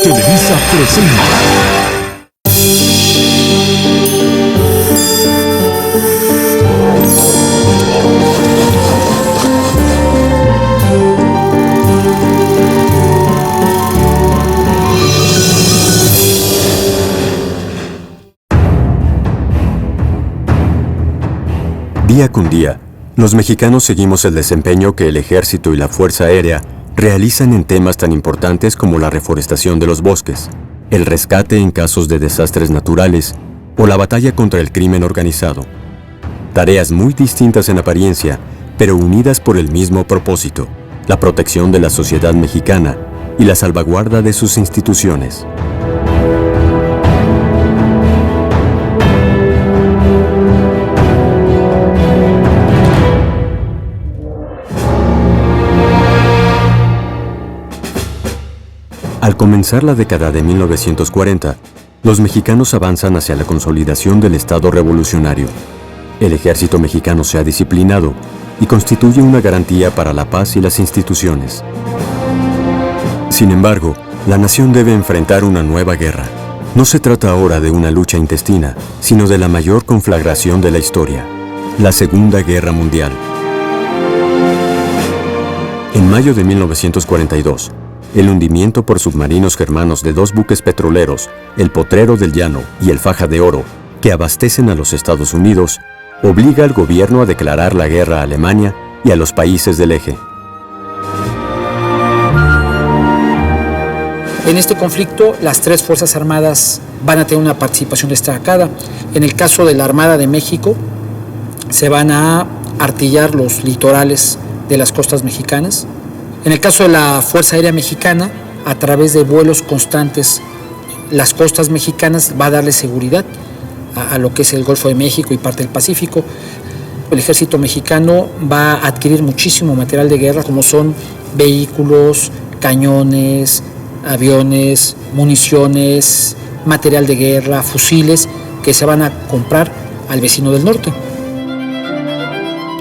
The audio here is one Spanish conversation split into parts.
Televisa presenta. Día con día, los mexicanos seguimos el desempeño que el Ejército y la Fuerza Aérea realizan en temas tan importantes como la reforestación de los bosques, el rescate en casos de desastres naturales o la batalla contra el crimen organizado. Tareas muy distintas en apariencia, pero unidas por el mismo propósito, la protección de la sociedad mexicana y la salvaguarda de sus instituciones. Al comenzar la década de 1940, los mexicanos avanzan hacia la consolidación del Estado revolucionario. El ejército mexicano se ha disciplinado y constituye una garantía para la paz y las instituciones. Sin embargo, la nación debe enfrentar una nueva guerra. No se trata ahora de una lucha intestina, sino de la mayor conflagración de la historia, la Segunda Guerra Mundial. En mayo de 1942, el hundimiento por submarinos germanos de dos buques petroleros, el Potrero del Llano y el Faja de Oro, que abastecen a los Estados Unidos, obliga al gobierno a declarar la guerra a Alemania y a los países del eje. En este conflicto, las tres Fuerzas Armadas van a tener una participación destacada. En el caso de la Armada de México, se van a artillar los litorales de las costas mexicanas. En el caso de la Fuerza Aérea Mexicana, a través de vuelos constantes, las costas mexicanas va a darle seguridad a lo que es el Golfo de México y parte del Pacífico. El ejército mexicano va a adquirir muchísimo material de guerra, como son vehículos, cañones, aviones, municiones, material de guerra, fusiles, que se van a comprar al vecino del norte.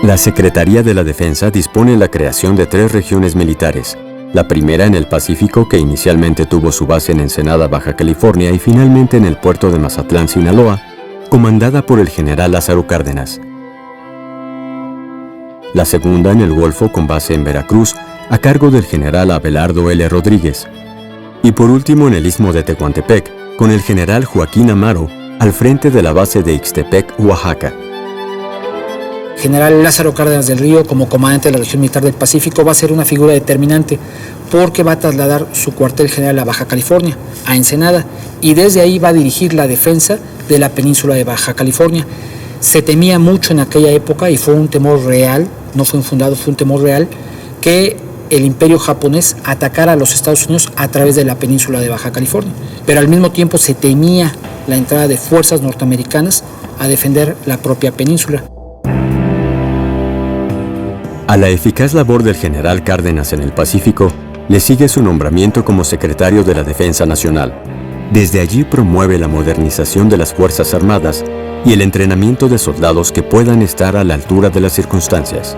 La Secretaría de la Defensa dispone la creación de 3 regiones militares, la primera en el Pacífico, que inicialmente tuvo su base en Ensenada, Baja California, y finalmente en el puerto de Mazatlán, Sinaloa, comandada por el general Lázaro Cárdenas. La segunda en el Golfo, con base en Veracruz, a cargo del general Abelardo L. Rodríguez. Y por último en el Istmo de Tehuantepec, con el general Joaquín Amaro, al frente de la base de Ixtepec, Oaxaca. General Lázaro Cárdenas del Río, como comandante de la región militar del Pacífico, va a ser una figura determinante porque va a trasladar su cuartel general a Baja California, a Ensenada, y desde ahí va a dirigir la defensa de la península de Baja California. Se temía mucho en aquella época, y fue un temor real, no fue infundado, fue un temor real, que el imperio japonés atacara a los Estados Unidos a través de la península de Baja California. Pero al mismo tiempo se temía la entrada de fuerzas norteamericanas a defender la propia península. A la eficaz labor del general Cárdenas en el Pacífico, le sigue su nombramiento como secretario de la Defensa Nacional. Desde allí promueve la modernización de las Fuerzas Armadas y el entrenamiento de soldados que puedan estar a la altura de las circunstancias.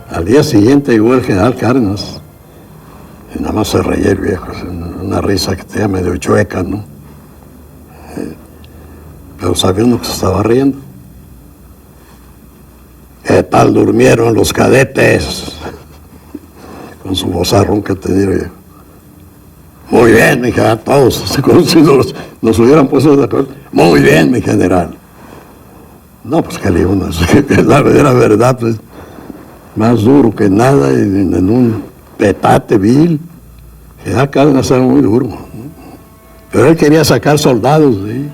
Al día siguiente llegó el general Cárdenas, y nada más se reía el viejo, una risa que tenía medio chueca, ¿no? Pero sabía uno que se estaba riendo. ¿Qué tal durmieron los cadetes? Con su vozarrón que tenía. Muy bien, mi general, todos, como si nos hubieran puesto de acuerdo. Muy bien, mi general. No, pues que le digo, la verdad, pues, más duro que nada, en un petate vil. General Cárdenas era muy duro. Pero él quería sacar soldados, ¿sí?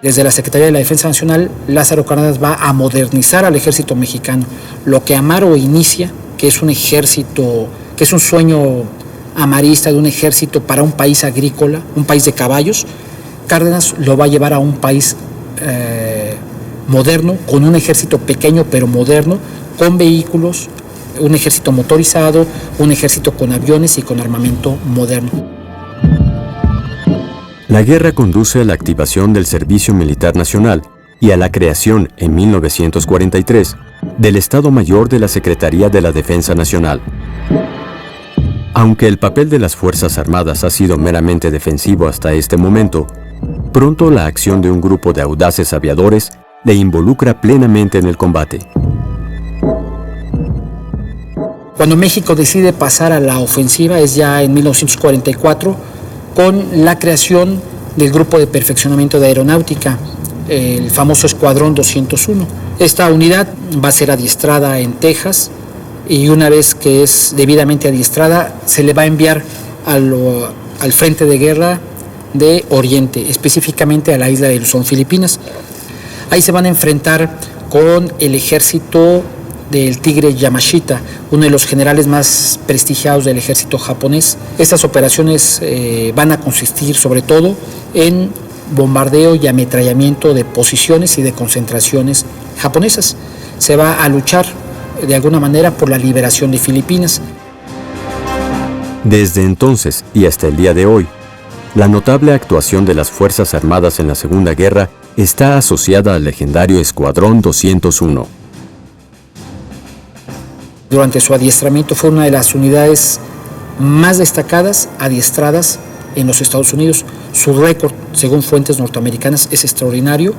Desde la Secretaría de la Defensa Nacional, Lázaro Cárdenas va a modernizar al ejército mexicano. Lo que Amaro inicia, que es un ejército, que es un sueño amarista de un ejército para un país agrícola, un país de caballos, Cárdenas lo va a llevar a un país moderno, con un ejército pequeño pero moderno, con vehículos, un ejército motorizado, un ejército con aviones y con armamento moderno. La guerra conduce a la activación del Servicio Militar Nacional y a la creación, en 1943, del Estado Mayor de la Secretaría de la Defensa Nacional. Aunque el papel de las Fuerzas Armadas ha sido meramente defensivo hasta este momento, pronto la acción de un grupo de audaces aviadores le involucra plenamente en el combate. Cuando México decide pasar a la ofensiva es ya en 1944 con la creación del Grupo de Perfeccionamiento de Aeronáutica, el famoso Escuadrón 201. Esta unidad va a ser adiestrada en Texas y una vez que es debidamente adiestrada se le va a enviar al frente de guerra de Oriente, específicamente a la isla de Luzón, Filipinas. Ahí se van a enfrentar con el ejército del Tigre Yamashita, uno de los generales más prestigiados del ejército japonés. Estas operaciones van a consistir sobre todo en bombardeo y ametrallamiento de posiciones y de concentraciones japonesas. Se va a luchar de alguna manera por la liberación de Filipinas. Desde entonces y hasta el día de hoy, la notable actuación de las Fuerzas Armadas en la Segunda Guerra está asociada al legendario Escuadrón 201. Durante su adiestramiento fue una de las unidades más destacadas adiestradas en los Estados Unidos. Su récord, según fuentes norteamericanas, es extraordinario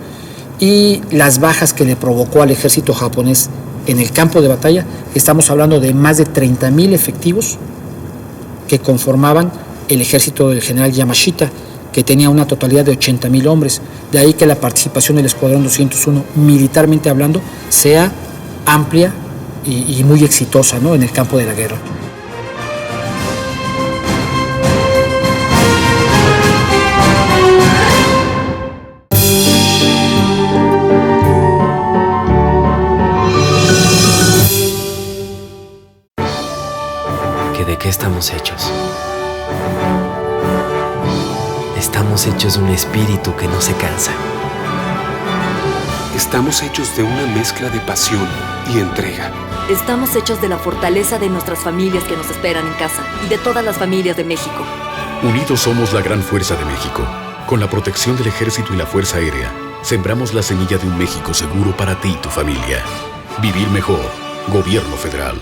y las bajas que le provocó al ejército japonés en el campo de batalla, estamos hablando de más de 30,000 efectivos que conformaban el ejército del general Yamashita, que tenía una totalidad de 80,000 hombres. De ahí que la participación del Escuadrón 201, militarmente hablando, sea amplia y muy exitosa, ¿no?, en el campo de la guerra. ¿De qué estamos hechos? Estamos hechos de un espíritu que no se cansa. Estamos hechos de una mezcla de pasión y entrega. Estamos hechos de la fortaleza de nuestras familias que nos esperan en casa y de todas las familias de México. Unidos somos la gran fuerza de México. Con la protección del Ejército y la Fuerza Aérea, sembramos la semilla de un México seguro para ti y tu familia. Vivir mejor. Gobierno Federal.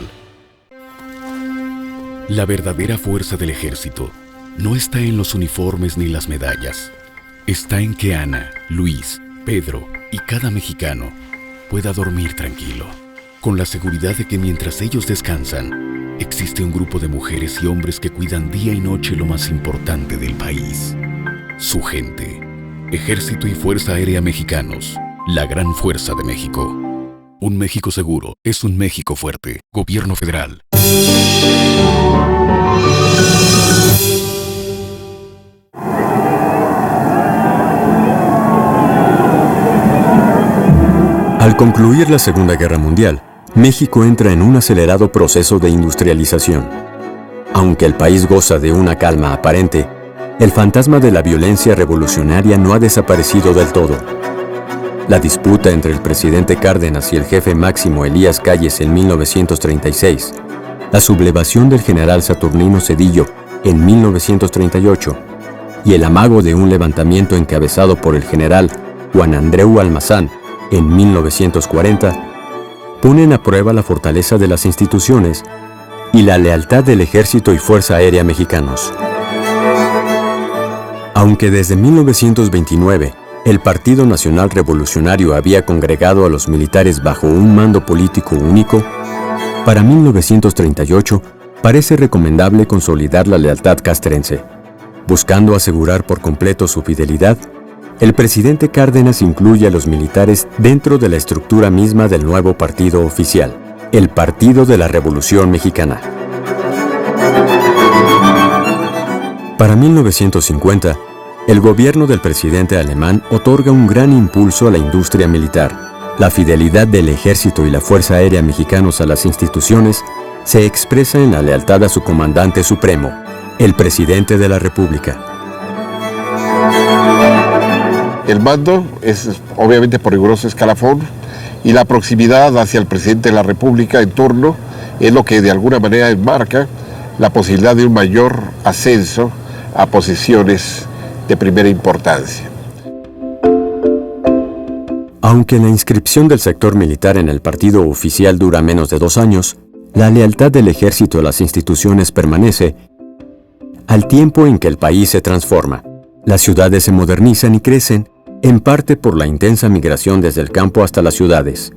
La verdadera fuerza del Ejército no está en los uniformes ni las medallas. Está en que Ana, Luis, Pedro y cada mexicano pueda dormir tranquilo, con la seguridad de que mientras ellos descansan, existe un grupo de mujeres y hombres que cuidan día y noche lo más importante del país: su gente. Ejército y Fuerza Aérea Mexicanos, la gran fuerza de México. Un México seguro es un México fuerte. Gobierno Federal. Al concluir la Segunda Guerra Mundial, México entra en un acelerado proceso de industrialización. Aunque el país goza de una calma aparente, el fantasma de la violencia revolucionaria no ha desaparecido del todo. La disputa entre el presidente Cárdenas y el jefe máximo Elías Calles en 1936, la sublevación del general Saturnino Cedillo en 1938 y el amago de un levantamiento encabezado por el general Juan Andreu Almazán en 1940, ponen a prueba la fortaleza de las instituciones y la lealtad del Ejército y Fuerza Aérea mexicanos. Aunque desde 1929 el Partido Nacional Revolucionario había congregado a los militares bajo un mando político único, para 1938 parece recomendable consolidar la lealtad castrense. Buscando asegurar por completo su fidelidad, el presidente Cárdenas incluye a los militares dentro de la estructura misma del nuevo partido oficial, el Partido de la Revolución Mexicana. Para 1950, el gobierno del presidente alemán otorga un gran impulso a la industria militar. La fidelidad del Ejército y la Fuerza Aérea Mexicanos a las instituciones se expresa en la lealtad a su comandante supremo, el presidente de la República. El mando es obviamente por riguroso escalafón y la proximidad hacia el presidente de la República en turno es lo que de alguna manera enmarca la posibilidad de un mayor ascenso a posiciones de primera importancia. Aunque la inscripción del sector militar en el partido oficial dura menos de 2 años, la lealtad del ejército a las instituciones permanece al tiempo en que el país se transforma. Las ciudades se modernizan y crecen, en parte por la intensa migración desde el campo hasta las ciudades.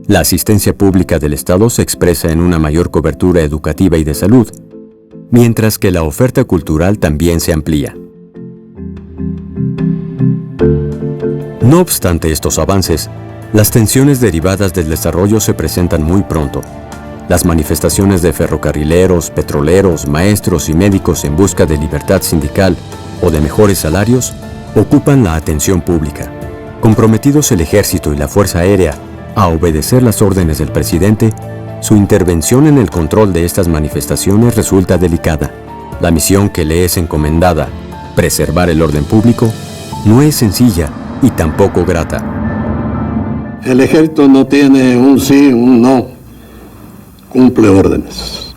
La asistencia pública del Estado se expresa en una mayor cobertura educativa y de salud, mientras que la oferta cultural también se amplía. No obstante estos avances, las tensiones derivadas del desarrollo se presentan muy pronto. Las manifestaciones de ferrocarrileros, petroleros, maestros y médicos en busca de libertad sindical o de mejores salarios ocupan la atención pública. Comprometidos el ejército y la Fuerza Aérea a obedecer las órdenes del presidente, su intervención en el control de estas manifestaciones resulta delicada. La misión que le es encomendada, preservar el orden público, no es sencilla y tampoco grata. El ejército no tiene un sí, un no. Cumple órdenes.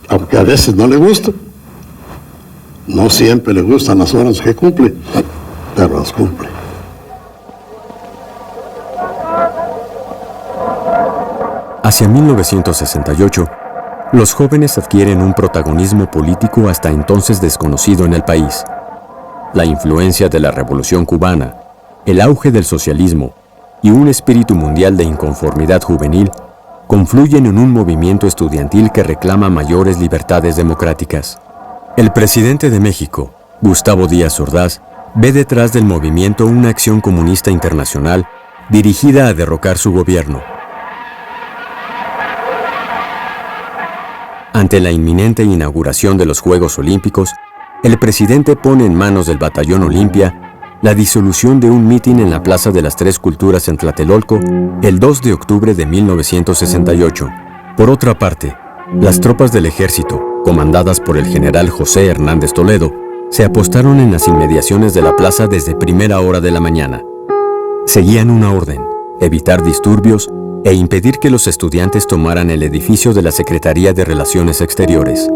Aunque a veces no le gusta. No siempre le gustan las órdenes que cumple, pero las cumple. Hacia 1968, los jóvenes adquieren un protagonismo político hasta entonces desconocido en el país. La influencia de la Revolución Cubana, el auge del socialismo y un espíritu mundial de inconformidad juvenil confluyen en un movimiento estudiantil que reclama mayores libertades democráticas. El presidente de México, Gustavo Díaz Ordaz, ve detrás del movimiento una acción comunista internacional dirigida a derrocar su gobierno. Ante la inminente inauguración de los Juegos Olímpicos, el presidente pone en manos del Batallón Olimpia la disolución de un mitin en la Plaza de las Tres Culturas en Tlatelolco el 2 de octubre de 1968. Por otra parte, las tropas del ejército, comandadas por el general José Hernández Toledo, se apostaron en las inmediaciones de la plaza desde primera hora de la mañana. Seguían una orden: evitar disturbios e impedir que los estudiantes tomaran el edificio de la Secretaría de Relaciones Exteriores.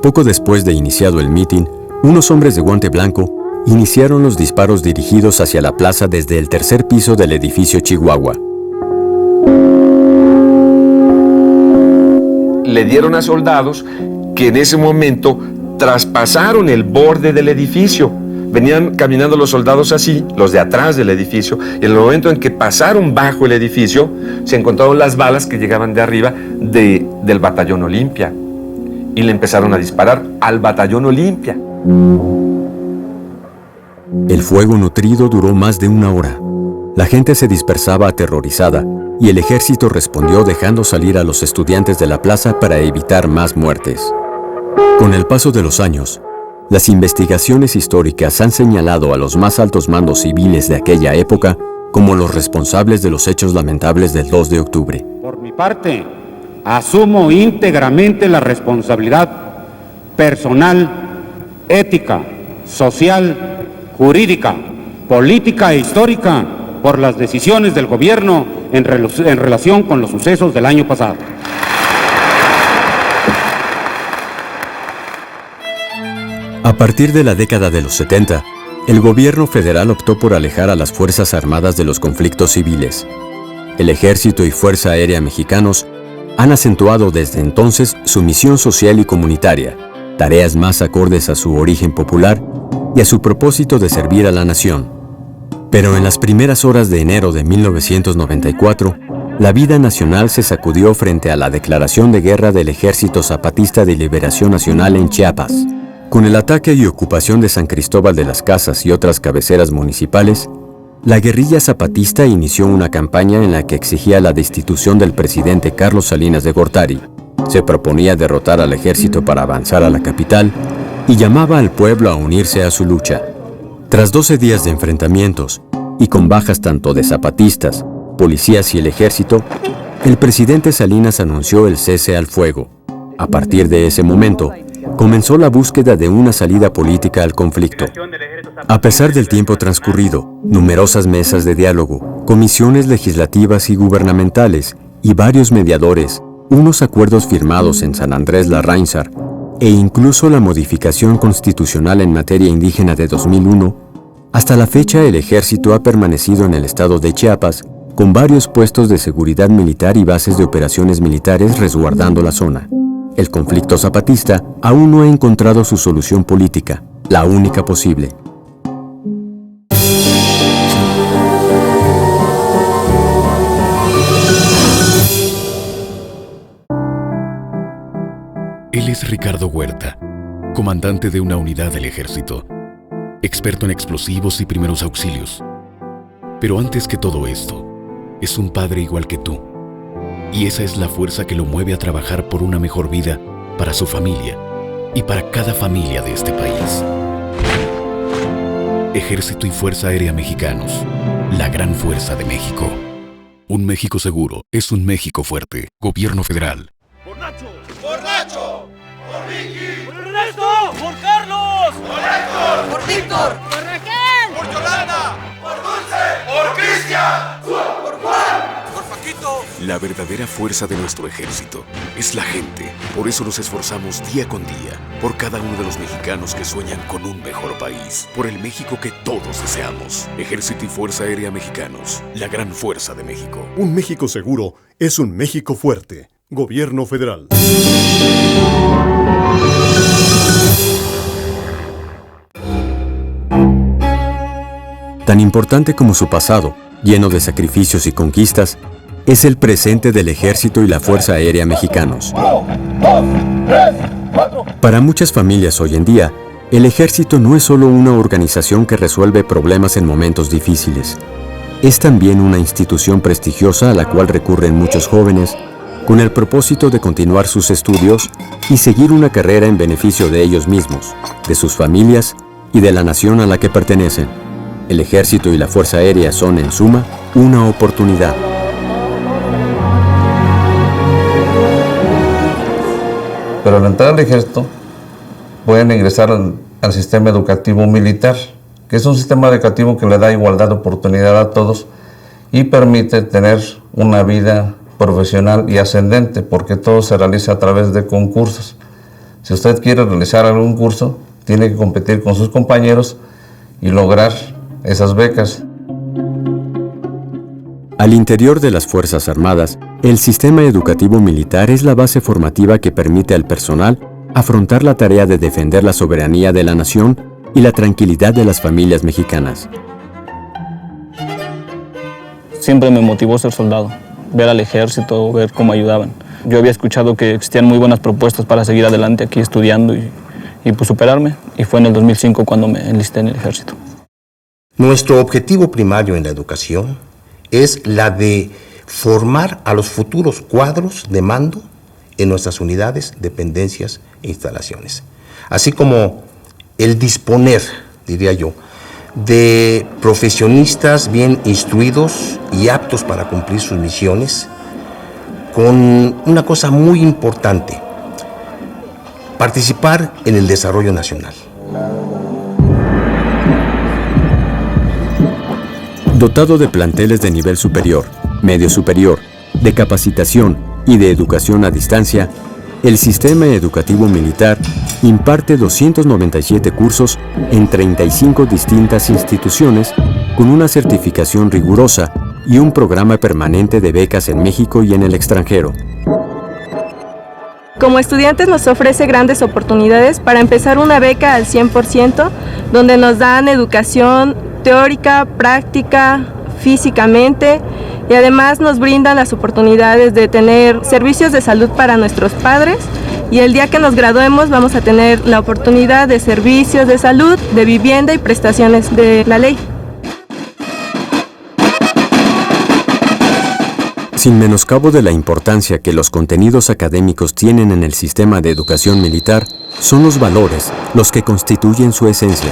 Poco después de iniciado el mitin, unos hombres de guante blanco iniciaron los disparos dirigidos hacia la plaza desde el tercer piso del edificio Chihuahua. Le dieron a soldados que en ese momento traspasaron el borde del edificio. Venían caminando los soldados así, los de atrás del edificio, y en el momento en que pasaron bajo el edificio, se encontraron las balas que llegaban de arriba del Batallón Olimpia. Y le empezaron a disparar al Batallón Olimpia. El fuego nutrido duró más de 1 hora. La gente se dispersaba aterrorizada y el ejército respondió dejando salir a los estudiantes de la plaza para evitar más muertes. Con el paso de los años, las investigaciones históricas han señalado a los más altos mandos civiles de aquella época como los responsables de los hechos lamentables del 2 de octubre. Por mi parte, asumo íntegramente la responsabilidad personal, ética, social, jurídica, política e histórica por las decisiones del gobierno en relación con los sucesos del año pasado. A partir de la década de los 70, el gobierno federal optó por alejar a las Fuerzas Armadas de los conflictos civiles. El Ejército y Fuerza Aérea mexicanos han acentuado desde entonces su misión social y comunitaria, tareas más acordes a su origen popular y a su propósito de servir a la nación. Pero en las primeras horas de enero de 1994, la vida nacional se sacudió frente a la declaración de guerra del Ejército Zapatista de Liberación Nacional en Chiapas. Con el ataque y ocupación de San Cristóbal de las Casas y otras cabeceras municipales, la guerrilla zapatista inició una campaña en la que exigía la destitución del presidente Carlos Salinas de Gortari. Se proponía derrotar al ejército para avanzar a la capital y llamaba al pueblo a unirse a su lucha. Tras 12 días de enfrentamientos y con bajas tanto de zapatistas, policías y el ejército, el presidente Salinas anunció el cese al fuego. A partir de ese momento, comenzó la búsqueda de una salida política al conflicto. A pesar del tiempo transcurrido, numerosas mesas de diálogo, comisiones legislativas y gubernamentales y varios mediadores, unos acuerdos firmados en San Andrés Larráinzar e incluso la modificación constitucional en materia indígena de 2001, Hasta la fecha, el ejército ha permanecido en el estado de Chiapas, con varios puestos de seguridad militar y bases de operaciones militares resguardando la zona. El conflicto zapatista aún no ha encontrado su solución política, la única posible. Él es Ricardo Huerta, comandante de una unidad del ejército, experto en explosivos y primeros auxilios. Pero antes que todo esto, es un padre igual que tú. Y esa es la fuerza que lo mueve a trabajar por una mejor vida para su familia y para cada familia de este país. Ejército y Fuerza Aérea Mexicanos, la gran fuerza de México. Un México seguro es un México fuerte. Gobierno federal. ¡Por Nacho! ¡Por Nacho! ¡Por Vicky! ¡Por Ernesto! ¡Por Carlos! ¡Por Héctor! ¡Por Víctor! ¡Por Raquel! ¡Por Yolanda! ¡Por Dulce! ¡Por Cristian! ¡Por Juan! ¡Por Paquito! La verdadera fuerza de nuestro ejército es la gente. Por eso nos esforzamos día con día, por cada uno de los mexicanos que sueñan con un mejor país, por el México que todos deseamos. Ejército y Fuerza Aérea Mexicanos, la gran fuerza de México. Un México seguro es un México fuerte. Gobierno federal. Tan importante como su pasado, lleno de sacrificios y conquistas, es el presente del Ejército y la Fuerza Aérea Mexicanos. Para muchas familias hoy en día, el Ejército no es solo una organización que resuelve problemas en momentos difíciles. Es también una institución prestigiosa a la cual recurren muchos jóvenes con el propósito de continuar sus estudios y seguir una carrera en beneficio de ellos mismos, de sus familias y de la nación a la que pertenecen. El Ejército y la Fuerza Aérea son, en suma, una oportunidad. Pero al entrar al Ejército, pueden ingresar al sistema educativo militar, que es un sistema educativo que le da igualdad de oportunidad a todos y permite tener una vida profesional y ascendente, porque todo se realiza a través de concursos. Si usted quiere realizar algún curso, tiene que competir con sus compañeros y lograr esas becas. Al interior de las Fuerzas Armadas, el sistema educativo militar es la base formativa que permite al personal afrontar la tarea de defender la soberanía de la nación y la tranquilidad de las familias mexicanas. Siempre me motivó ser soldado, ver al ejército, ver cómo ayudaban. Yo había escuchado que existían muy buenas propuestas para seguir adelante aquí estudiando y pues superarme, y fue en el 2005 cuando me enlisté en el ejército. Nuestro objetivo primario en la educación es la de formar a los futuros cuadros de mando en nuestras unidades, dependencias e instalaciones, así como el disponer, diría yo, de profesionistas bien instruidos y aptos para cumplir sus misiones, con una cosa muy importante: participar en el desarrollo nacional. Dotado de planteles de nivel superior, medio superior, de capacitación y de educación a distancia, el sistema educativo militar imparte 297 cursos en 35 distintas instituciones con una certificación rigurosa y un programa permanente de becas en México y en el extranjero. Como estudiantes nos ofrece grandes oportunidades para empezar una beca al 100%, donde nos dan educación teórica, práctica, físicamente, y además nos brindan las oportunidades de tener servicios de salud para nuestros padres, y el día que nos graduemos vamos a tener la oportunidad de servicios de salud, de vivienda y prestaciones de la ley. Sin menoscabo de la importancia que los contenidos académicos tienen en el sistema de educación militar, son los valores los que constituyen su esencia.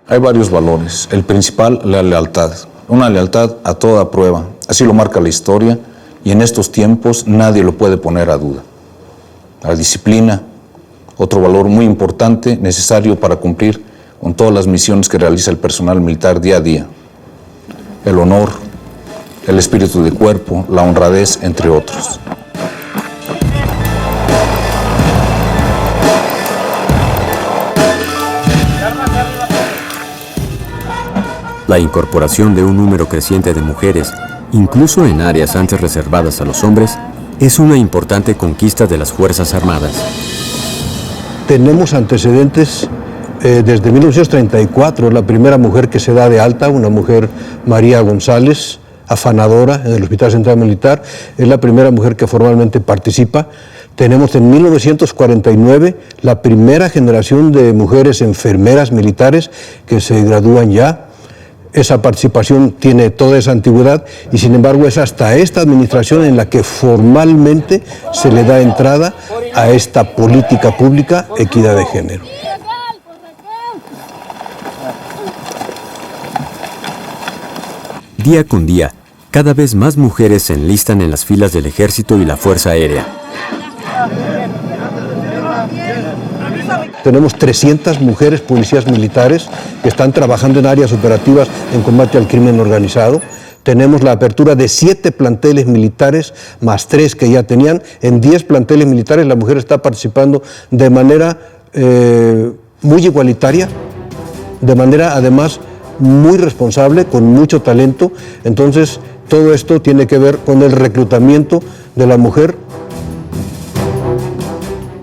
Hay varios valores. El principal, la lealtad. Una lealtad a toda prueba. Así lo marca la historia y en estos tiempos nadie lo puede poner a duda. La disciplina, otro valor muy importante, necesario para cumplir con todas las misiones que realiza el personal militar día a día. El honor, el espíritu de cuerpo, la honradez, entre otros. La incorporación de un número creciente de mujeres, incluso en áreas antes reservadas a los hombres, es una importante conquista de las Fuerzas Armadas. Tenemos antecedentes desde 1934, la primera mujer que se da de alta, una mujer, María González, afanadora en el Hospital Central Militar, es la primera mujer que formalmente participa. Tenemos en 1949 la primera generación de mujeres enfermeras militares que se gradúan ya. Esa participación tiene toda esa antigüedad y sin embargo es hasta esta administración en la que formalmente se le da entrada a esta política pública equidad de género. Día con día, cada vez más mujeres se enlistan en las filas del Ejército y la Fuerza Aérea. Tenemos 300 mujeres policías militares que están trabajando en áreas operativas en combate al crimen organizado. Tenemos la apertura de 7 planteles militares, más 3 que ya tenían. En 10 planteles militares la mujer está participando de manera muy igualitaria, de manera además muy responsable, con mucho talento. Entonces, todo esto tiene que ver con el reclutamiento de la mujer.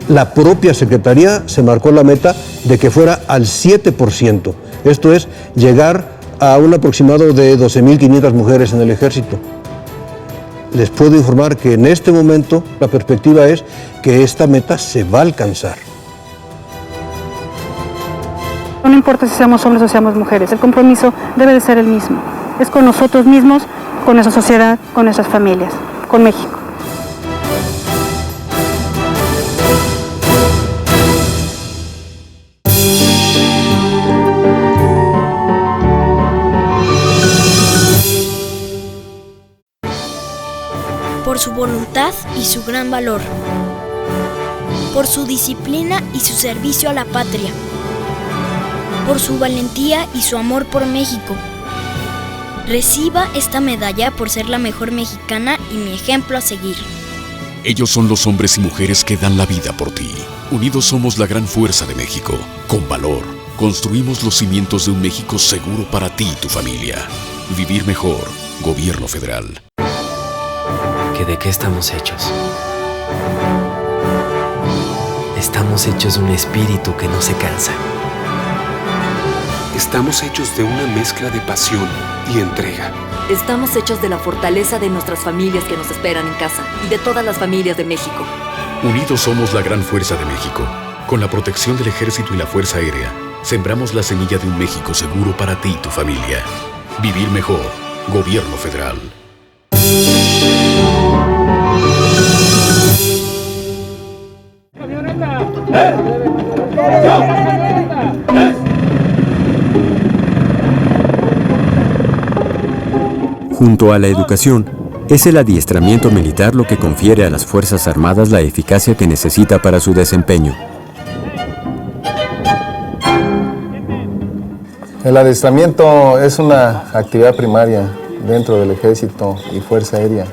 La propia Secretaría se marcó la meta de que fuera al 7%. Esto es, llegar a un aproximado de 12.500 mujeres en el Ejército. Les puedo informar que en este momento la perspectiva es que esta meta se va a alcanzar. No importa si seamos hombres o seamos mujeres, el compromiso debe de ser el mismo. Es con nosotros mismos, con nuestra sociedad, con nuestras familias, con México. Por su voluntad y su gran valor, por su disciplina y su servicio a la patria, por su valentía y su amor por México. Reciba esta medalla por ser la mejor mexicana y mi ejemplo a seguir. Ellos son los hombres y mujeres que dan la vida por ti. Unidos somos la gran fuerza de México. Con valor, construimos los cimientos de un México seguro para ti y tu familia. Vivir mejor. Gobierno Federal. ¿Que de qué estamos hechos? Estamos hechos de un espíritu que no se cansa. Estamos hechos de una mezcla de pasión y entrega. Estamos hechos de la fortaleza de nuestras familias que nos esperan en casa y de todas las familias de México. Unidos somos la gran fuerza de México. Con la protección del Ejército y la Fuerza Aérea, sembramos la semilla de un México seguro para ti y tu familia. Vivir mejor. Gobierno Federal. Junto a la educación, es el adiestramiento militar lo que confiere a las Fuerzas Armadas la eficacia que necesita para su desempeño. El adiestramiento es una actividad primaria dentro del Ejército y Fuerza Aérea,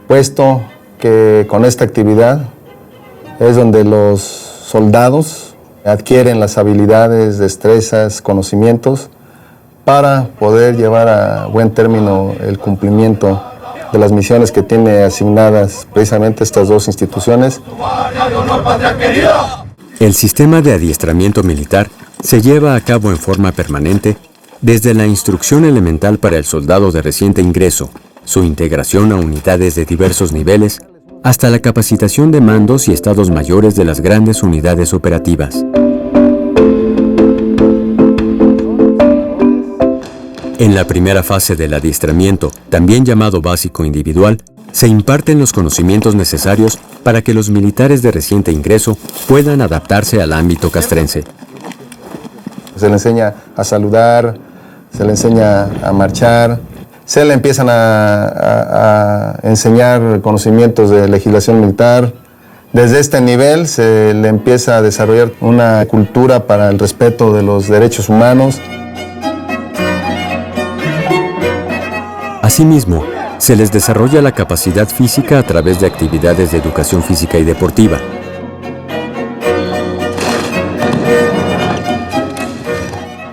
puesto que con esta actividad es donde los soldados adquieren las habilidades, destrezas, conocimientos para poder llevar a buen término el cumplimiento de las misiones que tiene asignadas precisamente estas dos instituciones. El sistema de adiestramiento militar se lleva a cabo en forma permanente desde la instrucción elemental para el soldado de reciente ingreso, su integración a unidades de diversos niveles, hasta la capacitación de mandos y estados mayores de las grandes unidades operativas. En la primera fase del adiestramiento, también llamado básico individual, se imparten los conocimientos necesarios para que los militares de reciente ingreso puedan adaptarse al ámbito castrense. Se le enseña a saludar, se le enseña a marchar, se le empiezan a enseñar conocimientos de legislación militar. Desde este nivel se le empieza a desarrollar una cultura para el respeto de los derechos humanos. Asimismo, se les desarrolla la capacidad física a través de actividades de educación física y deportiva.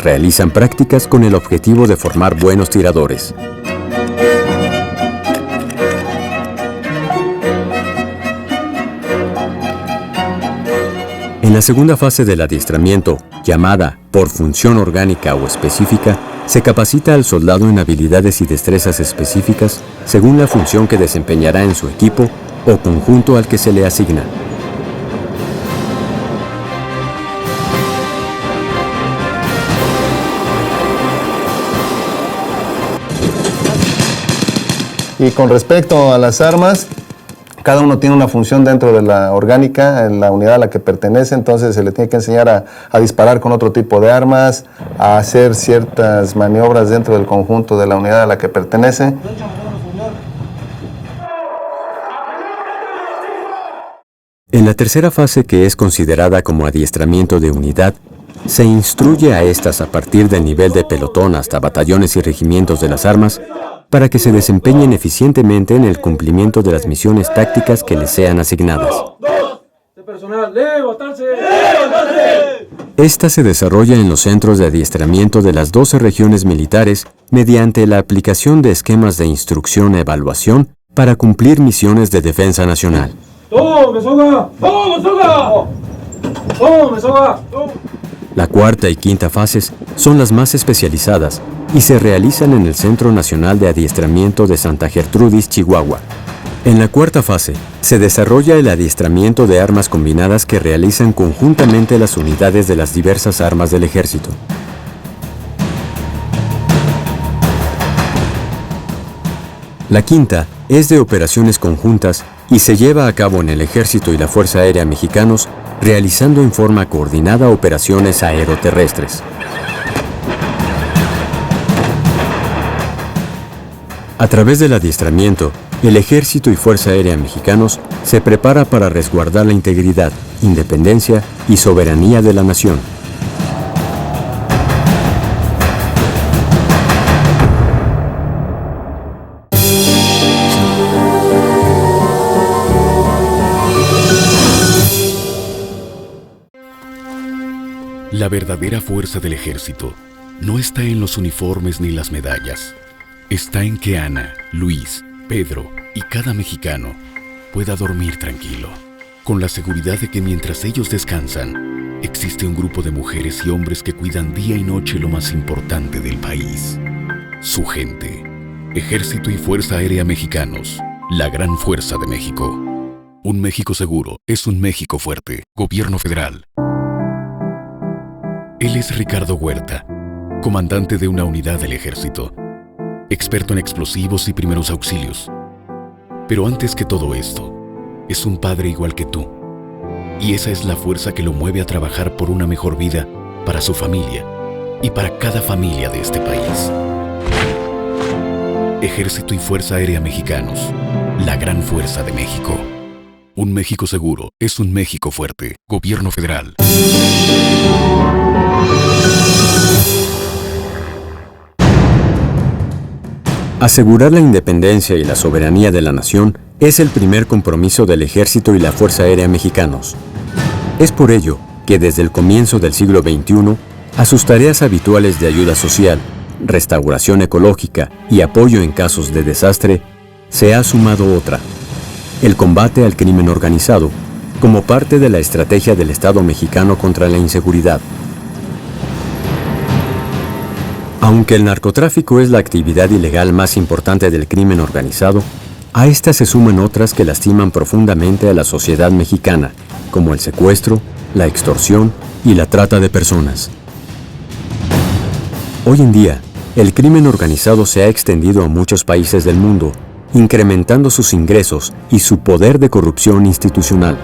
realizan prácticas con el objetivo de formar buenos tiradores. En la segunda fase del adiestramiento, llamada por función orgánica o específica, se capacita al soldado en habilidades y destrezas específicas según la función que desempeñará en su equipo o conjunto al que se le asigna. Y con respecto a las armas, cada uno tiene una función dentro de la orgánica, en la unidad a la que pertenece, entonces se le tiene que enseñar a disparar con otro tipo de armas, a hacer ciertas maniobras dentro del conjunto de la unidad a la que pertenece. En la tercera fase, que es considerada como adiestramiento de unidad, se instruye a estas a partir del nivel de pelotón hasta batallones y regimientos de las armas para que se desempeñen eficientemente en el cumplimiento de las misiones tácticas que les sean asignadas. Esta se desarrolla en los centros de adiestramiento de las 12 regiones militares mediante la aplicación de esquemas de instrucción-evaluación para cumplir misiones de defensa nacional. La cuarta y quinta fases son las más especializadas y se realizan en el Centro Nacional de Adiestramiento de Santa Gertrudis, Chihuahua. En la cuarta fase, se desarrolla el adiestramiento de armas combinadas que realizan conjuntamente las unidades de las diversas armas del ejército. La quinta es de operaciones conjuntas y se lleva a cabo en el Ejército y la Fuerza Aérea Mexicanos, realizando en forma coordinada operaciones aeroterrestres. A través del adiestramiento, el Ejército y Fuerza Aérea Mexicanos se prepara para resguardar la integridad, independencia y soberanía de la nación. La verdadera fuerza del ejército no está en los uniformes ni las medallas. Está en que Ana, Luis, Pedro y cada mexicano pueda dormir tranquilo, con la seguridad de que mientras ellos descansan, existe un grupo de mujeres y hombres que cuidan día y noche lo más importante del país, su gente. Ejército y Fuerza Aérea Mexicanos, la gran fuerza de México. Un México seguro es un México fuerte. Gobierno Federal. Él es Ricardo Huerta, comandante de una unidad del ejército, experto en explosivos y primeros auxilios. Pero antes que todo esto, es un padre igual que tú. Y esa es la fuerza que lo mueve a trabajar por una mejor vida para su familia y para cada familia de este país. Ejército y Fuerza Aérea Mexicanos, la gran fuerza de México. Un México seguro es un México fuerte. Gobierno Federal. Asegurar la independencia y la soberanía de la nación es el primer compromiso del Ejército y la Fuerza Aérea Mexicanos. Es por ello que desde el comienzo del siglo XXI, a sus tareas habituales de ayuda social, restauración ecológica y apoyo en casos de desastre, se ha sumado otra: el combate al crimen organizado, como parte de la estrategia del Estado mexicano contra la inseguridad. Aunque el narcotráfico es la actividad ilegal más importante del crimen organizado, a esta se suman otras que lastiman profundamente a la sociedad mexicana, como el secuestro, la extorsión y la trata de personas. Hoy en día, el crimen organizado se ha extendido a muchos países del mundo, incrementando sus ingresos y su poder de corrupción institucional.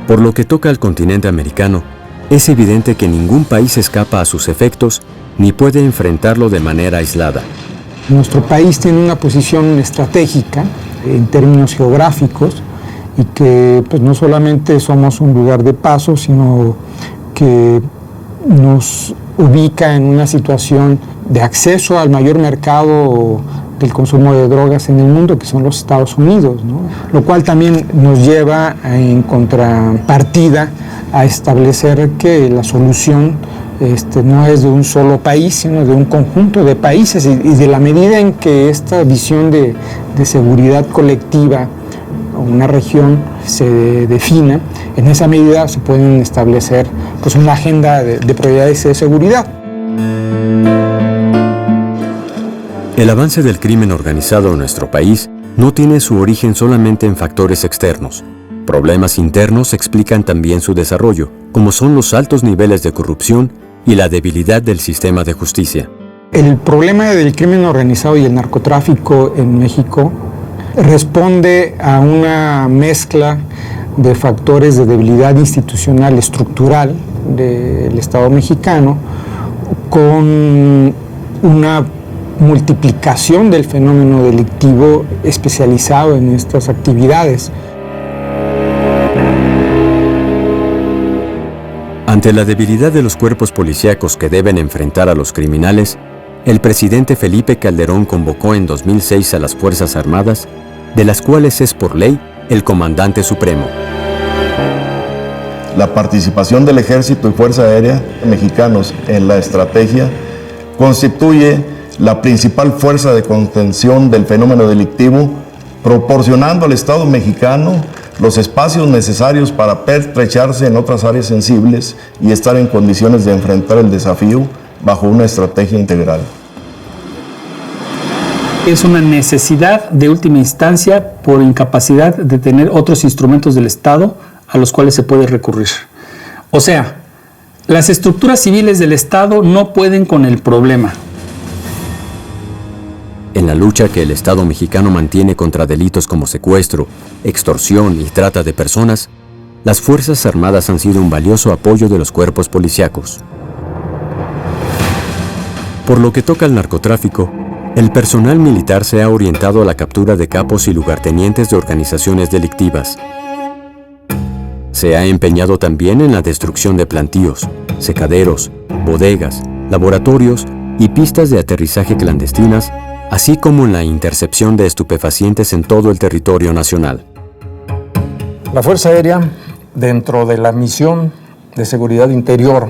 Por lo que toca al continente americano, es evidente que ningún país escapa a sus efectos ni puede enfrentarlo de manera aislada. Nuestro país tiene una posición estratégica en términos geográficos y que pues, no solamente somos un lugar de paso, sino que nos ubica en una situación de acceso al mayor mercado del consumo de drogas en el mundo, que son los Estados Unidos, ¿no? Lo cual también nos lleva en contrapartida a establecer que la solución no es de un solo país, sino de un conjunto de países, y de la medida en que esta visión de seguridad colectiva o una región se defina, en esa medida se pueden establecer pues una agenda de prioridades de seguridad. El avance del crimen organizado en nuestro país no tiene su origen solamente en factores externos. Problemas internos explican también su desarrollo, como son los altos niveles de corrupción y la debilidad del sistema de justicia. El problema del crimen organizado y el narcotráfico en México responde a una mezcla de factores de debilidad institucional estructural del Estado mexicano con una multiplicación del fenómeno delictivo especializado en estas actividades. Ante la debilidad de los cuerpos policíacos que deben enfrentar a los criminales, el presidente Felipe Calderón convocó en 2006 a las Fuerzas Armadas, de las cuales es por ley el comandante supremo. La participación del Ejército y Fuerza Aérea mexicanos en la estrategia constituye la principal fuerza de contención del fenómeno delictivo, proporcionando al Estado mexicano los espacios necesarios para pertrecharse en otras áreas sensibles y estar en condiciones de enfrentar el desafío bajo una estrategia integral. Es una necesidad de última instancia por incapacidad de tener otros instrumentos del Estado a los cuales se puede recurrir. O sea, las estructuras civiles del Estado no pueden con el problema. En la lucha que el Estado mexicano mantiene contra delitos como secuestro, extorsión y trata de personas, las Fuerzas Armadas han sido un valioso apoyo de los cuerpos policíacos. Por lo que toca al narcotráfico, el personal militar se ha orientado a la captura de capos y lugartenientes de organizaciones delictivas. Se ha empeñado también en la destrucción de plantíos, secaderos, bodegas, laboratorios y pistas de aterrizaje clandestinas, así como en la intercepción de estupefacientes en todo el territorio nacional. La Fuerza Aérea, dentro de la misión de seguridad interior,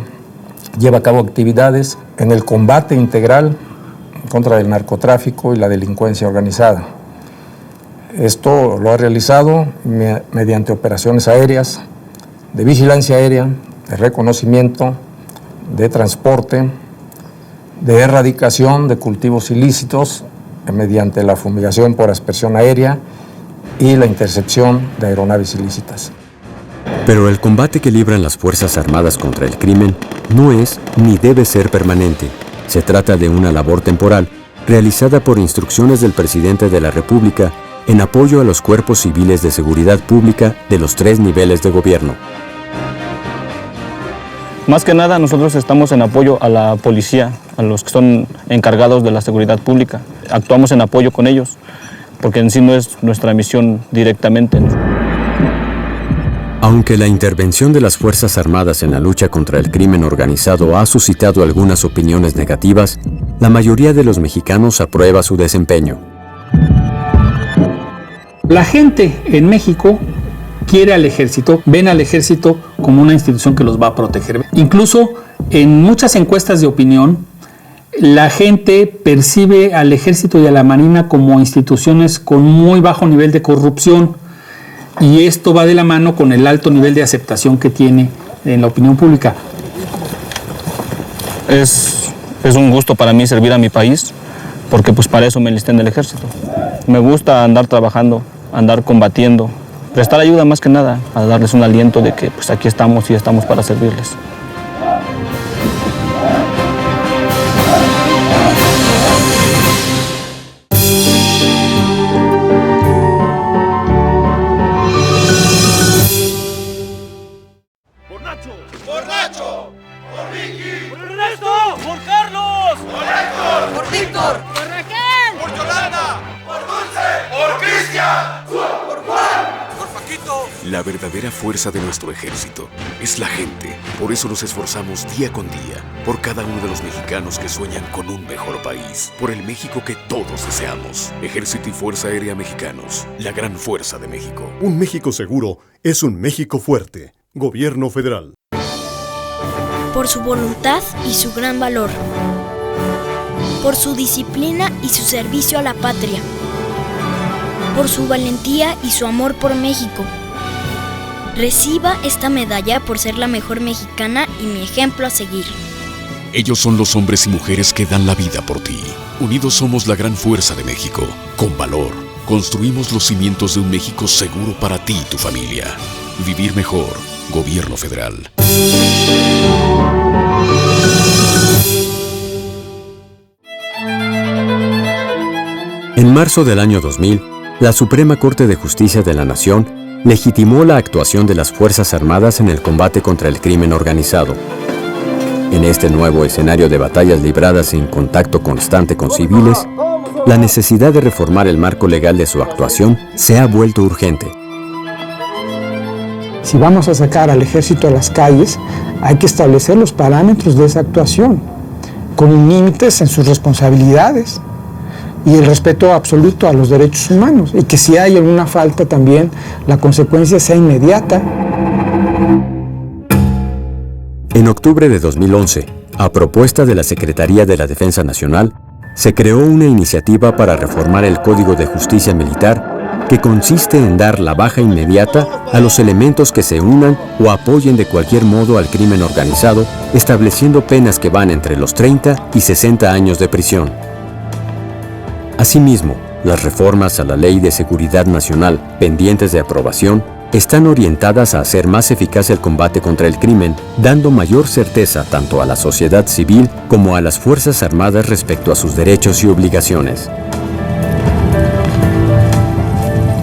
lleva a cabo actividades en el combate integral contra el narcotráfico y la delincuencia organizada. Esto lo ha realizado mediante operaciones aéreas, de vigilancia aérea, de reconocimiento, de transporte, de erradicación de cultivos ilícitos mediante la fumigación por aspersión aérea y la intercepción de aeronaves ilícitas. Pero el combate que libran las Fuerzas Armadas contra el crimen no es ni debe ser permanente. Se trata de una labor temporal realizada por instrucciones del presidente de la República en apoyo a los cuerpos civiles de seguridad pública de los 3 niveles de gobierno. Más que nada, nosotros estamos en apoyo a la policía, a los que son encargados de la seguridad pública. Actuamos en apoyo con ellos, porque en sí no es nuestra misión directamente. Aunque la intervención de las Fuerzas Armadas en la lucha contra el crimen organizado ha suscitado algunas opiniones negativas, la mayoría de los mexicanos aprueba su desempeño. La gente en México quiere al ejército, ven al ejército como una institución que los va a proteger. Incluso en muchas encuestas de opinión, la gente percibe al ejército y a la marina como instituciones con muy bajo nivel de corrupción, y esto va de la mano con el alto nivel de aceptación que tiene en la opinión pública. Es un gusto para mí servir a mi país, porque pues para eso me enlisté en el ejército. Me gusta andar trabajando, andar combatiendo, prestar ayuda más que nada, a darles un aliento de que pues aquí estamos y estamos para servirles. La verdadera fuerza de nuestro ejército es la gente. Por eso nos esforzamos día con día, por cada uno de los mexicanos que sueñan con un mejor país, por el México que todos deseamos. Ejército y Fuerza Aérea Mexicanos, la gran fuerza de México. Un México seguro es un México fuerte. Gobierno Federal. por su voluntad y su gran valor, por su disciplina y su servicio a la patria, por su valentía y su amor por México. Reciba esta medalla por ser la mejor mexicana y mi ejemplo a seguir. Ellos son los hombres y mujeres que dan la vida por ti. Unidos somos la gran fuerza de México. Con valor, construimos los cimientos de un México seguro para ti y tu familia. Vivir mejor. Gobierno Federal. En marzo del año 2000, la Suprema Corte de Justicia de la Nación legitimó la actuación de las Fuerzas Armadas en el combate contra el crimen organizado. En este nuevo escenario de batallas libradas en contacto constante con civiles, la necesidad de reformar el marco legal de su actuación se ha vuelto urgente. Si vamos a sacar al ejército a las calles, hay que establecer los parámetros de esa actuación, con límites en sus responsabilidades y el respeto absoluto a los derechos humanos, y que si hay alguna falta también, la consecuencia sea inmediata. En octubre de 2011, a propuesta de la Secretaría de la Defensa Nacional, se creó una iniciativa para reformar el Código de Justicia Militar que consiste en dar la baja inmediata a los elementos que se unan o apoyen de cualquier modo al crimen organizado, estableciendo penas que van entre los 30 y 60 años de prisión. Asimismo, las reformas a la Ley de Seguridad Nacional, pendientes de aprobación, están orientadas a hacer más eficaz el combate contra el crimen, dando mayor certeza tanto a la sociedad civil como a las Fuerzas Armadas respecto a sus derechos y obligaciones.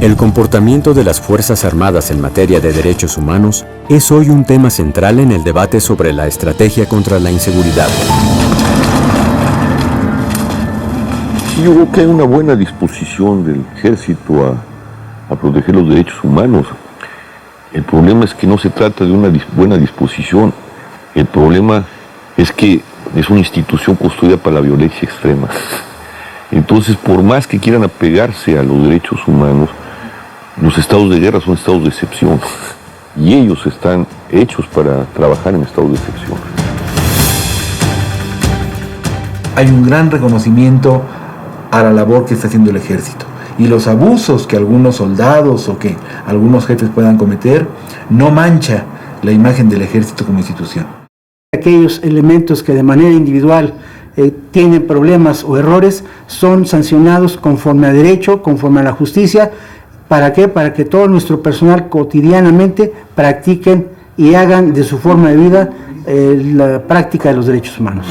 El comportamiento de las Fuerzas Armadas en materia de derechos humanos es hoy un tema central en el debate sobre la estrategia contra la inseguridad. Yo creo que hay una buena disposición del ejército a proteger los derechos humanos. El problema es que no se trata de una buena disposición. El problema es que es una institución construida para la violencia extrema. Entonces, por más que quieran apegarse a los derechos humanos, los estados de guerra son estados de excepción. Y ellos están hechos para trabajar en estados de excepción. Hay un gran reconocimiento a la labor que está haciendo el ejército. Y los abusos que algunos soldados o que algunos jefes puedan cometer no mancha la imagen del ejército como institución. Aquellos elementos que de manera individual tienen problemas o errores son sancionados conforme a derecho, conforme a la justicia. ¿Para qué? Para que todo nuestro personal cotidianamente practiquen y hagan de su forma de vida la práctica de los derechos humanos.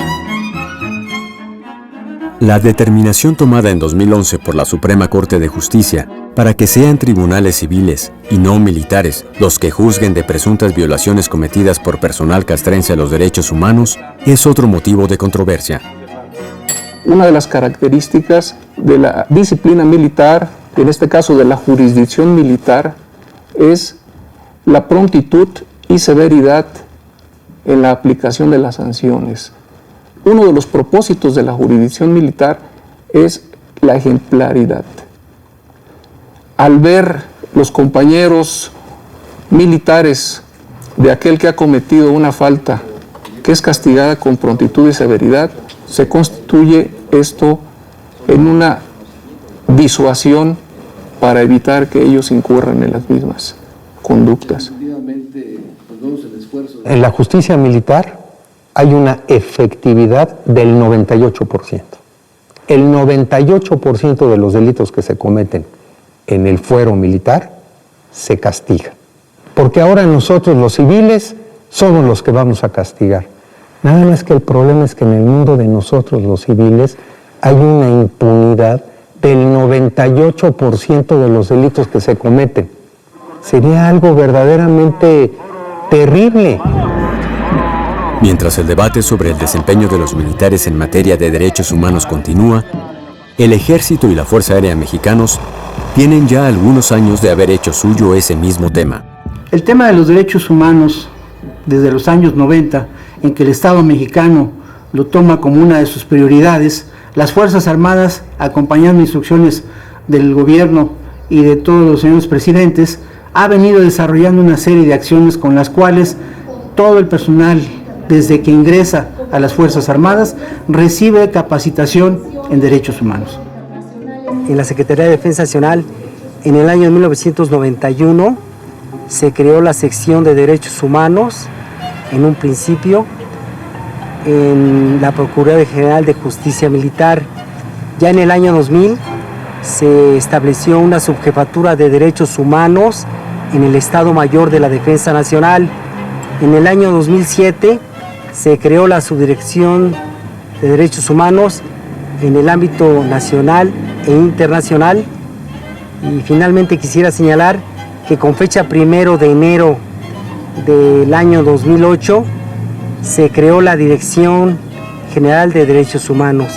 La determinación tomada en 2011 por la Suprema Corte de Justicia para que sean tribunales civiles y no militares los que juzguen de presuntas violaciones cometidas por personal castrense a los derechos humanos es otro motivo de controversia. Una de las características de la disciplina militar, en este caso de la jurisdicción militar, es la prontitud y severidad en la aplicación de las sanciones. Uno de los propósitos de la jurisdicción militar es la ejemplaridad. Al ver los compañeros militares de aquel que ha cometido una falta que es castigada con prontitud y severidad, se constituye esto en una disuasión para evitar que ellos incurran en las mismas conductas. En la justicia militar hay una efectividad del 98%. El 98% de los delitos que se cometen en el fuero militar se castiga. Porque ahora nosotros los civiles somos los que vamos a castigar. Nada más que el problema es que en el mundo de nosotros los civiles hay una impunidad del 98% de los delitos que se cometen. Sería algo verdaderamente terrible. Mientras el debate sobre el desempeño de los militares en materia de derechos humanos continúa, el Ejército y la Fuerza Aérea Mexicanos tienen ya algunos años de haber hecho suyo ese mismo tema. El tema de los derechos humanos, desde los años 90, en que el Estado mexicano lo toma como una de sus prioridades, las Fuerzas Armadas, acompañando instrucciones del gobierno y de todos los señores presidentes, ha venido desarrollando una serie de acciones con las cuales todo el personal desde que ingresa a las Fuerzas Armadas, recibe capacitación en derechos humanos. En la Secretaría de Defensa Nacional, en el año 1991, se creó la sección de Derechos Humanos, en un principio, en la Procuraduría General de Justicia Militar. Ya en el año 2000 se estableció una subjefatura de Derechos Humanos en el Estado Mayor de la Defensa Nacional. En el año 2007 se creó la Subdirección de Derechos Humanos en el ámbito nacional e internacional. Y finalmente quisiera señalar que con fecha 1 de enero del año 2008 se creó la Dirección General de Derechos Humanos.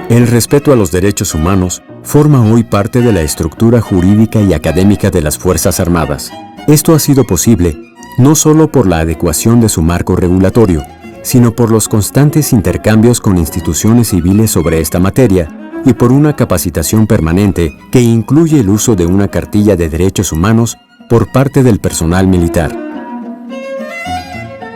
El respeto a los derechos humanos forma hoy parte de la estructura jurídica y académica de las Fuerzas Armadas. Esto ha sido posible no solo por la adecuación de su marco regulatorio, sino por los constantes intercambios con instituciones civiles sobre esta materia y por una capacitación permanente que incluye el uso de una cartilla de derechos humanos por parte del personal militar.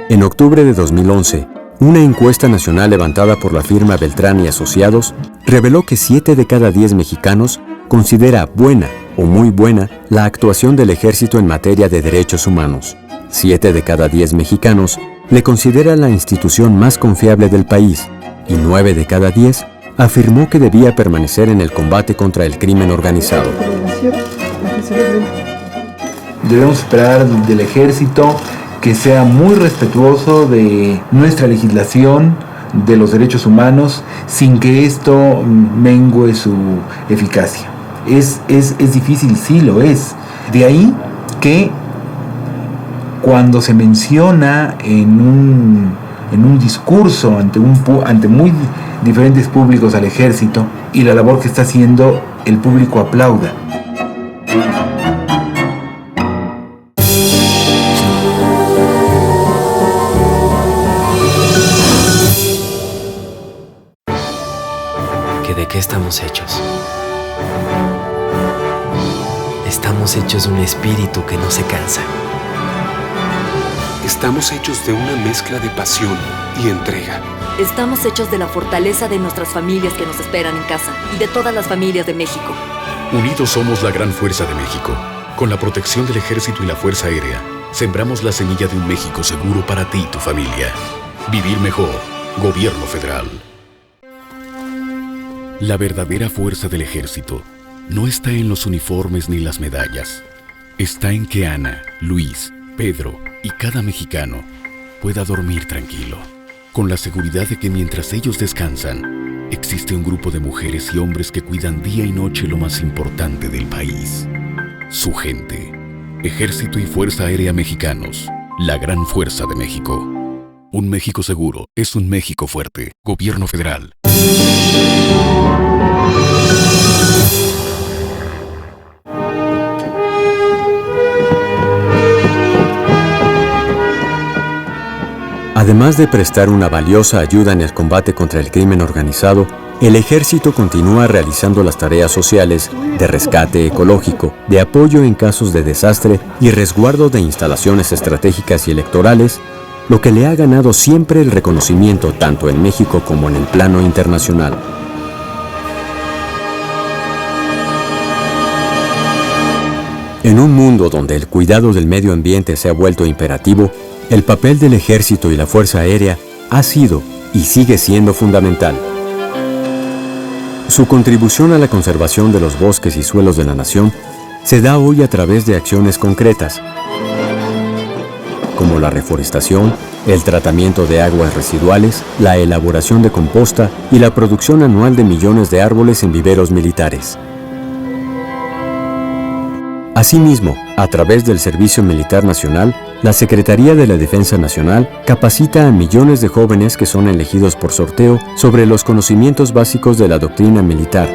En octubre de 2011, una encuesta nacional levantada por la firma Beltrán y Asociados reveló que 7 de cada 10 mexicanos considera buena o muy buena la actuación del ejército en materia de derechos humanos. 7 de cada 10 mexicanos le considera la institución más confiable del país y 9 de cada 10 afirmó que debía permanecer en el combate contra el crimen organizado. Debemos esperar del ejército que sea muy respetuoso de nuestra legislación, de los derechos humanos, sin que esto mengue su eficacia. Es difícil, sí lo es. De ahí que cuando se menciona en un discurso ante muy diferentes públicos al ejército y la labor que está haciendo, el público aplauda. ¿De qué estamos hechos? Estamos hechos de un espíritu que no se cansa. Estamos hechos de una mezcla de pasión y entrega. Estamos hechos de la fortaleza de nuestras familias que nos esperan en casa y de todas las familias de México. Unidos somos la gran fuerza de México. Con la protección del Ejército y la Fuerza Aérea, sembramos la semilla de un México seguro para ti y tu familia. Vivir mejor. Gobierno Federal. La verdadera fuerza del Ejército no está en los uniformes ni las medallas. Está en que Ana, Luis, Pedro y cada mexicano pueda dormir tranquilo, con la seguridad de que mientras ellos descansan, existe un grupo de mujeres y hombres que cuidan día y noche lo más importante del país: su gente. Ejército y Fuerza Aérea Mexicanos, la gran fuerza de México. Un México seguro es un México fuerte. Gobierno Federal. Además de prestar una valiosa ayuda en el combate contra el crimen organizado, el Ejército continúa realizando las tareas sociales de rescate ecológico, de apoyo en casos de desastre y resguardo de instalaciones estratégicas y electorales, lo que le ha ganado siempre el reconocimiento tanto en México como en el plano internacional. En un mundo donde el cuidado del medio ambiente se ha vuelto imperativo, el papel del Ejército y la Fuerza Aérea ha sido y sigue siendo fundamental. Su contribución a la conservación de los bosques y suelos de la nación se da hoy a través de acciones concretas, como la reforestación, el tratamiento de aguas residuales, la elaboración de composta y la producción anual de millones de árboles en viveros militares. Asimismo, a través del Servicio Militar Nacional, la Secretaría de la Defensa Nacional capacita a millones de jóvenes que son elegidos por sorteo sobre los conocimientos básicos de la doctrina militar,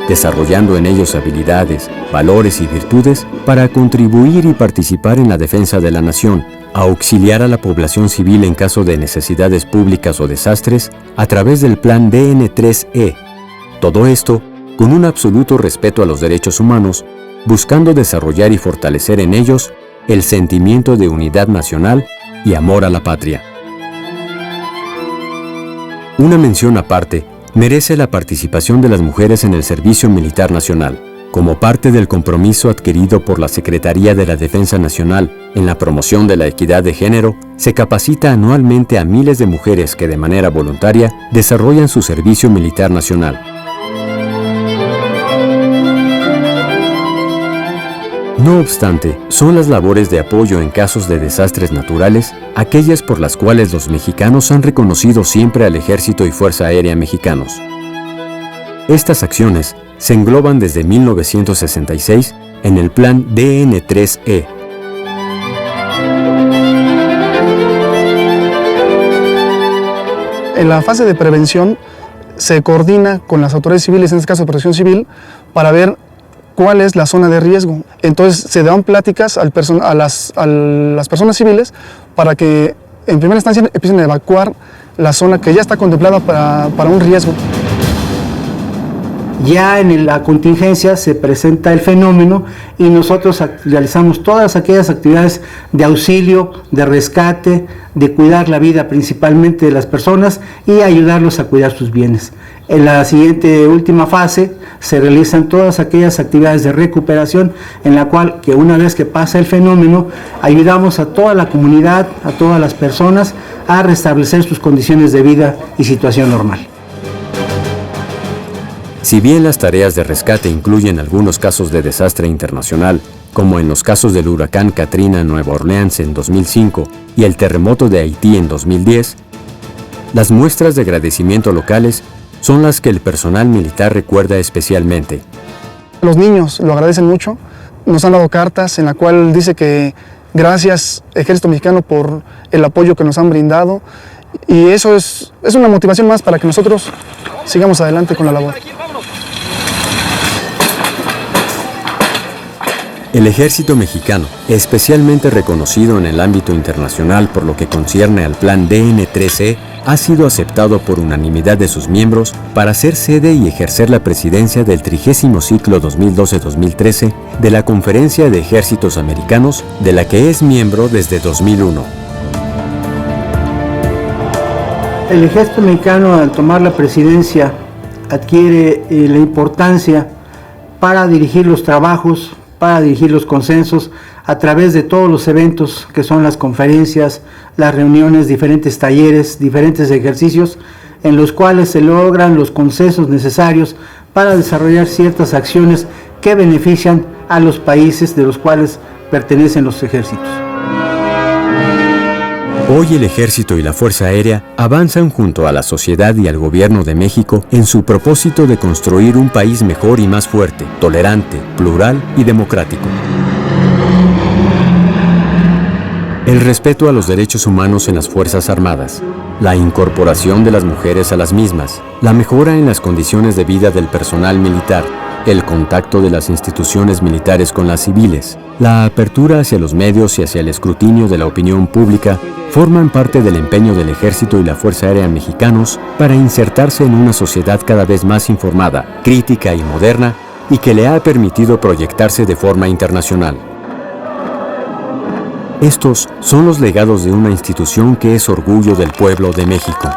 desarrollando en ellos habilidades, valores y virtudes para contribuir y participar en la defensa de la nación, auxiliar a la población civil en caso de necesidades públicas o desastres a través del Plan DN3E. Todo esto con un absoluto respeto a los derechos humanos, buscando desarrollar y fortalecer en ellos el sentimiento de unidad nacional y amor a la patria. Una mención aparte merece la participación de las mujeres en el Servicio Militar Nacional. Como parte del compromiso adquirido por la Secretaría de la Defensa Nacional en la promoción de la equidad de género, se capacita anualmente a miles de mujeres que de manera voluntaria desarrollan su servicio militar nacional. No obstante, son las labores de apoyo en casos de desastres naturales aquellas por las cuales los mexicanos han reconocido siempre al Ejército y Fuerza Aérea mexicanos. Estas acciones se engloban desde 1966 en el Plan DN3E. En la fase de prevención se coordina con las autoridades civiles, en este caso de Protección Civil, para ver cuál es la zona de riesgo. Entonces se dan pláticas a las personas civiles para que en primera instancia empiecen a evacuar la zona que ya está contemplada para un riesgo. Ya en la contingencia se presenta el fenómeno y nosotros realizamos todas aquellas actividades de auxilio, de rescate, de cuidar la vida principalmente de las personas y ayudarlos a cuidar sus bienes. En la siguiente última fase se realizan todas aquellas actividades de recuperación en la cual, que una vez que pasa el fenómeno, ayudamos a toda la comunidad, a todas las personas a restablecer sus condiciones de vida y situación normal. Si bien las tareas de rescate incluyen algunos casos de desastre internacional, como en los casos del huracán Katrina en Nueva Orleans en 2005 y el terremoto de Haití en 2010, las muestras de agradecimiento locales son las que el personal militar recuerda especialmente. Los niños lo agradecen mucho, nos han dado cartas en la cual dice que gracias Ejército Mexicano por el apoyo que nos han brindado, y eso es una motivación más para que nosotros sigamos adelante con la labor. El Ejército Mexicano, especialmente reconocido en el ámbito internacional por lo que concierne al Plan DN3E, ha sido aceptado por unanimidad de sus miembros para ser sede y ejercer la presidencia del 30º ciclo 2012-2013 de la Conferencia de Ejércitos Americanos, de la que es miembro desde 2001. El Ejército Mexicano, al tomar la presidencia, adquiere la importancia para dirigir los trabajos, para dirigir los consensos a través de todos los eventos que son las conferencias, las reuniones, diferentes talleres, diferentes ejercicios en los cuales se logran los consensos necesarios para desarrollar ciertas acciones que benefician a los países de los cuales pertenecen los ejércitos. Hoy el Ejército y la Fuerza Aérea avanzan junto a la sociedad y al Gobierno de México en su propósito de construir un país mejor y más fuerte, tolerante, plural y democrático. El respeto a los derechos humanos en las Fuerzas Armadas, la incorporación de las mujeres a las mismas, la mejora en las condiciones de vida del personal militar, el contacto de las instituciones militares con las civiles, la apertura hacia los medios y hacia el escrutinio de la opinión pública forman parte del empeño del Ejército y la Fuerza Aérea mexicanos para insertarse en una sociedad cada vez más informada, crítica y moderna, y que le ha permitido proyectarse de forma internacional. Estos son los legados de una institución que es orgullo del pueblo de México.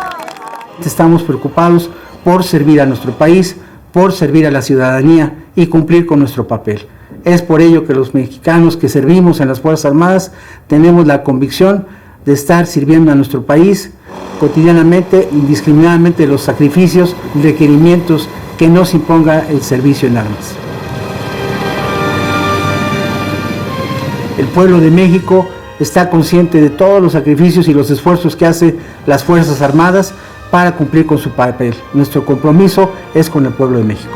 Estamos preocupados por servir a nuestro país, por servir a la ciudadanía y cumplir con nuestro papel. Es por ello que los mexicanos que servimos en las Fuerzas Armadas tenemos la convicción de estar sirviendo a nuestro país cotidianamente, indiscriminadamente, los sacrificios y requerimientos que nos imponga el servicio en armas. El pueblo de México está consciente de todos los sacrificios y los esfuerzos que hacen las Fuerzas Armadas para cumplir con su papel. Nuestro compromiso es con el pueblo de México.